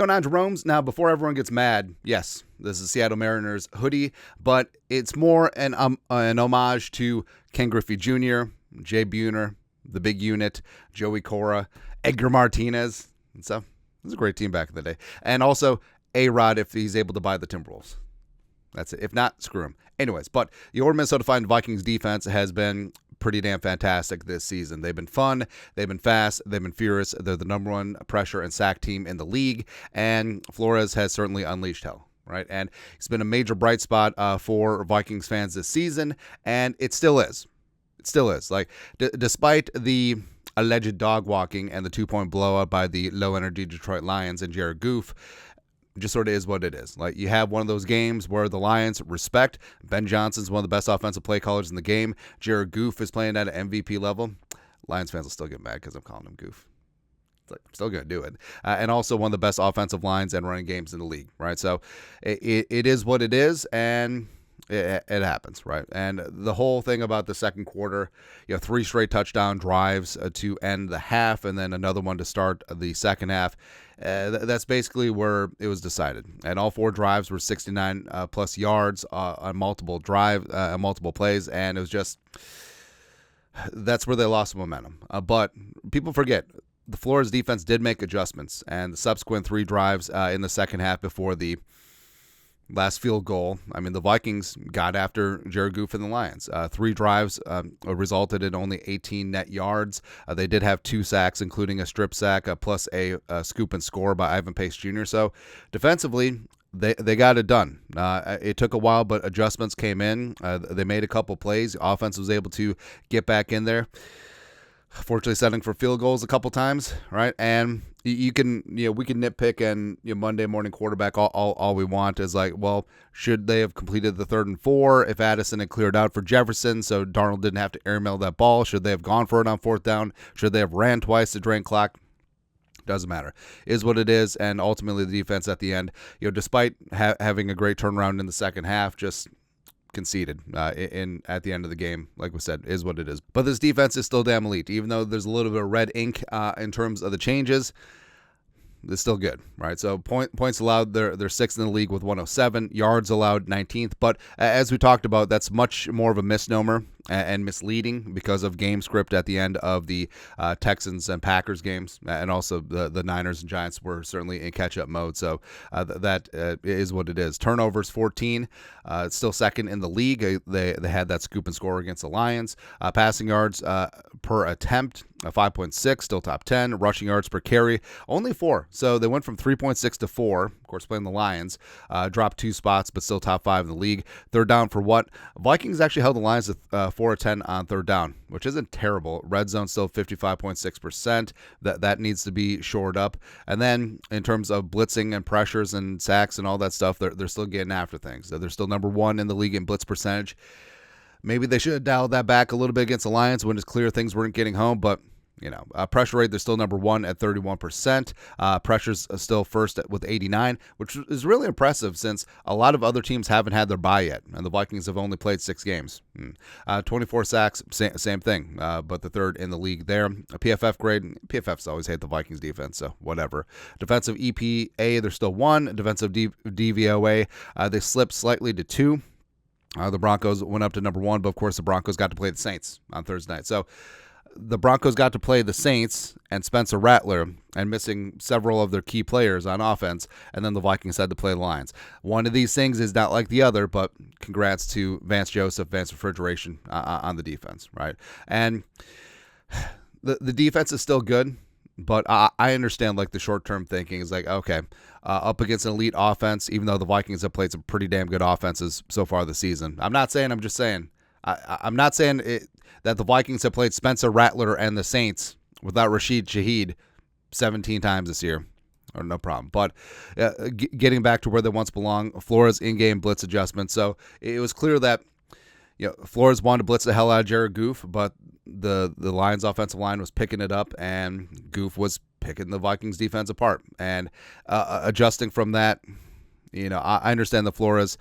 going on, Jerome's? Now, before everyone gets mad, yes, this is Seattle Mariners hoodie, but it's more an homage to Ken Griffey Jr., Jay Buhner, the Big Unit, Joey Cora, Edgar Martinez, and so it was a great team back in the day. And also A-Rod if he's able to buy the Timberwolves. That's it. If not, screw him. Anyways, but your Minnesota Vikings defense has been pretty damn fantastic this season. They've been fun, they've been fast, they've been furious. They're the number one pressure and sack team in the league, and Flores has certainly unleashed hell, right? And it's been a major bright spot for Vikings fans this season, and it still is. It still is. Like, despite the alleged dog walking and the 2-point blowout by the low-energy Detroit Lions and Jared Goff, just sort of is what it is. Like, you have one of those games where the Lions respect. Ben Johnson's one of the best offensive play callers in the game. Jared Goff is playing at an MVP level. Lions fans will still get mad because I'm calling him Goof. It's like, I'm still going to do it. And also one of the best offensive lines and running games in the league, right? So it is what it is, and it happens, right? And the whole thing about the second quarter, 3 straight touchdown drives to end the half, and then another one to start the second half. That's basically where it was decided. And all 4 drives were 69 plus yards on multiple plays, and it was just, that's where they lost momentum. But people forget, the Flores defense did make adjustments, and the subsequent 3 drives in the second half before the last field goal, I mean, the Vikings got after Jared Goff and the Lions. 3 drives resulted in only 18 net yards. They did have 2 sacks, including a strip sack, plus a scoop and score by Ivan Pace Jr. So defensively, they got it done. It took a while, but adjustments came in. They made a couple plays. The offense was able to get back in there. Fortunately, setting for field goals a couple times, right? And we can nitpick and Monday morning quarterback all we want is like, well, should they have completed the 3rd and 4 if Addison had cleared out for Jefferson so Darnold didn't have to airmail that ball? Should they have gone for it on 4th down? Should they have ran twice to drain clock? Doesn't matter. Is what it is, and ultimately the defense at the end, despite having a great turnaround in the second half, just conceded at the end of the game. Like we said, is what it is. But this defense is still damn elite. Even though there's a little bit of red ink in terms of the changes, it's still good, right? So points allowed, they're 6th in the league with 107. Yards allowed, 19th. But as we talked about, that's much more of a misnomer and misleading because of game script at the end of the Texans and Packers games, and also the Niners and Giants were certainly in catch-up mode. So that is what it is. Turnovers, 14. It's still 2nd in the league. They had that scoop and score against the Lions. Passing yards per attempt, 5.6, still top 10. Rushing yards per carry, only 4. So they went from 3.6 to 4. Of course, playing the Lions. Dropped 2 spots, but still top 5 in the league. 3rd down for what? Vikings actually held the Lions to 4 of 10 on 3rd down, which isn't terrible. Red zone still 55.6%. That needs to be shored up. And then in terms of blitzing and pressures and sacks and all that stuff, they're still getting after things. They're still number 1 in the league in blitz percentage. Maybe they should have dialed that back a little bit against the Lions when it's clear things weren't getting home, but pressure rate, they're still number 1 at 31%. Pressures still first with 89, which is really impressive since a lot of other teams haven't had their bye yet, and the Vikings have only played 6 games. 24 sacks, same thing, but the 3rd in the league there. A PFF grade, PFFs always hate the Vikings defense, so whatever. Defensive EPA, they're still 1. Defensive DVOA, they slipped slightly to 2. The Broncos went up to number 1, but of course the Broncos got to play the Saints on Thursday night. So the Broncos got to play the Saints and Spencer Rattler and missing several of their key players on offense, and then the Vikings had to play the Lions. One of these things is not like the other, but congrats to Vance Joseph, Vance Refrigeration on the defense, right? And the defense is still good, but I understand like the short-term thinking is like, okay, up against an elite offense, even though the Vikings have played some pretty damn good offenses so far this season. I'm just saying. I'm not saying that the Vikings have played Spencer Rattler and the Saints without Rashid Shaheed 17 times this year. Or no problem. But getting back to where they once belonged, Flores in-game blitz adjustment. So it was clear that Flores wanted to blitz the hell out of Jared Goff, but the Lions offensive line was picking it up, and Goff was picking the Vikings defense apart. And adjusting from that, I understand that Flores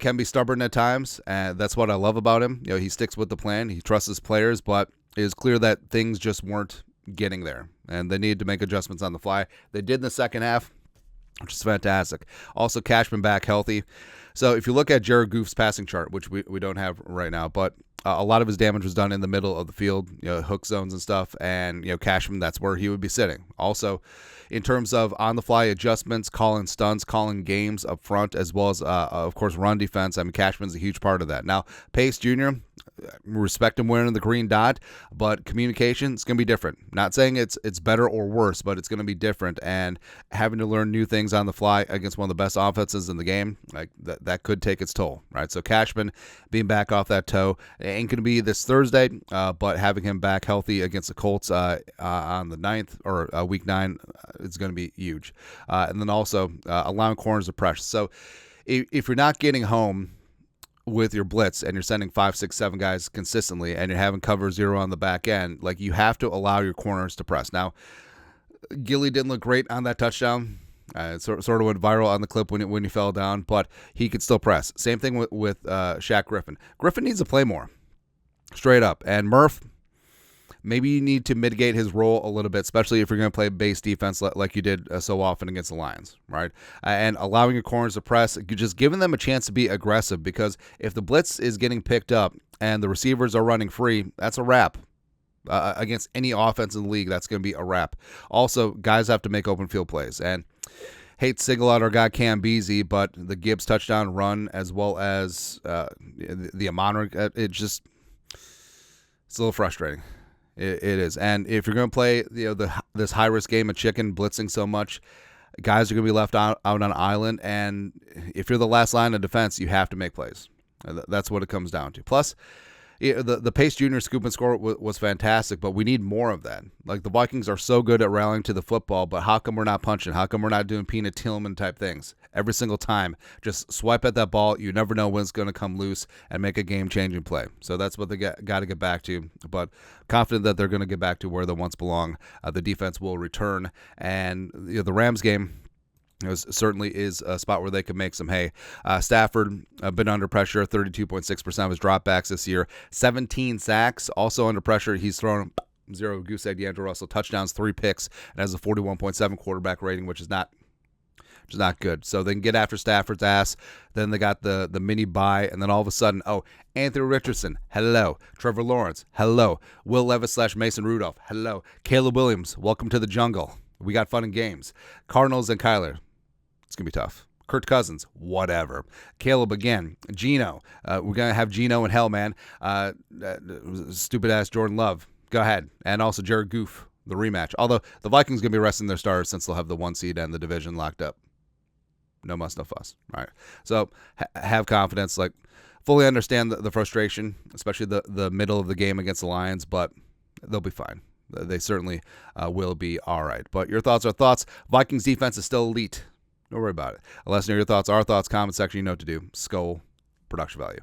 can be stubborn at times, and that's what I love about him. He sticks with the plan. He trusts his players, but it is clear that things just weren't getting there, and they needed to make adjustments on the fly. They did in the second half. which is fantastic. Also, Cashman back healthy. So if you look at Jared Goff's passing chart, which we don't have right now, but a lot of his damage was done in the middle of the field, hook zones and stuff, and Cashman, that's where he would be sitting. Also, in terms of on-the-fly adjustments, calling stunts, calling games up front, as well as, of course, run defense, I mean, Cashman's a huge part of that. Now, Pace Jr., respect him wearing the green dot, but communication is going to be different. Not saying it's better or worse, but it's going to be different, and having to learn new things on the fly against one of the best offenses in the game, like that could take its toll, right? So Cashman being back off that toe ain't going to be this Thursday, but having him back healthy against the Colts on the 9th or week 9 is going to be huge. And then also allowing corners to pressure. So if you're not getting home with your blitz and you're sending 5, 6, 7 guys consistently and you're having cover 0 on the back end, like, you have to allow your corners to press. Now, Gilly didn't look great on that touchdown. It sort of went viral on the clip when he fell down, but he could still press. Same thing with Shaq Griffin. Griffin needs to play more, straight up. And Murph, maybe you need to mitigate his role a little bit, especially if you're going to play base defense like you did so often against the Lions, right? And allowing your corners to press, just giving them a chance to be aggressive, because if the blitz is getting picked up and the receivers are running free, that's a wrap. Against any offense in the league, that's going to be a wrap. Also, guys have to make open field plays. And hate to single out our guy Cam Beasley, but the Gibbs touchdown run, as well as the Amon, it's a little frustrating. It is. And if you're going to play this high-risk game of chicken, blitzing so much, guys are going to be left out on an island. And if you're the last line of defense, you have to make plays. That's what it comes down to. Plus, the Pace Jr. scoop and score was fantastic, but we need more of that. Like, the Vikings are so good at rallying to the football, but how come we're not punching? How come we're not doing Peanut Tillman type things every single time? Just swipe at that ball. You never know when it's going to come loose and make a game-changing play. So that's what they got to get back to. But confident that they're going to get back to where they once belong. The defense will return, and the Rams game certainly is a spot where they can make some hay. Stafford been under pressure, 32.6% of his dropbacks this year, 17 sacks, also under pressure. He's thrown 0 goose egg D'Angelo Russell touchdowns, 3 picks, and has a 41.7 quarterback rating, which is not good. So they can get after Stafford's ass. Then they got the mini bye, and then all of a sudden, Anthony Richardson, hello. Trevor Lawrence, hello. Will Levis / Mason Rudolph, hello. Caleb Williams, welcome to the jungle. We got fun and games. Cardinals and Kyler, it's going to be tough. Kirk Cousins, whatever. Caleb again. Geno. We're going to have Geno in hell, man. Stupid-ass Jordan Love. Go ahead. And also Jared Goff, the rematch. Although the Vikings going to be resting their starters since they'll have the 1 seed and the division locked up. No muss, no fuss. All right. So have confidence. Like, fully understand the frustration, especially the middle of the game against the Lions, but they'll be fine. They certainly will be all right. But your thoughts are thoughts. Vikings defense is still elite. Don't worry about it. Let us know your thoughts, our thoughts, comment section. You know what to do. Skull production value.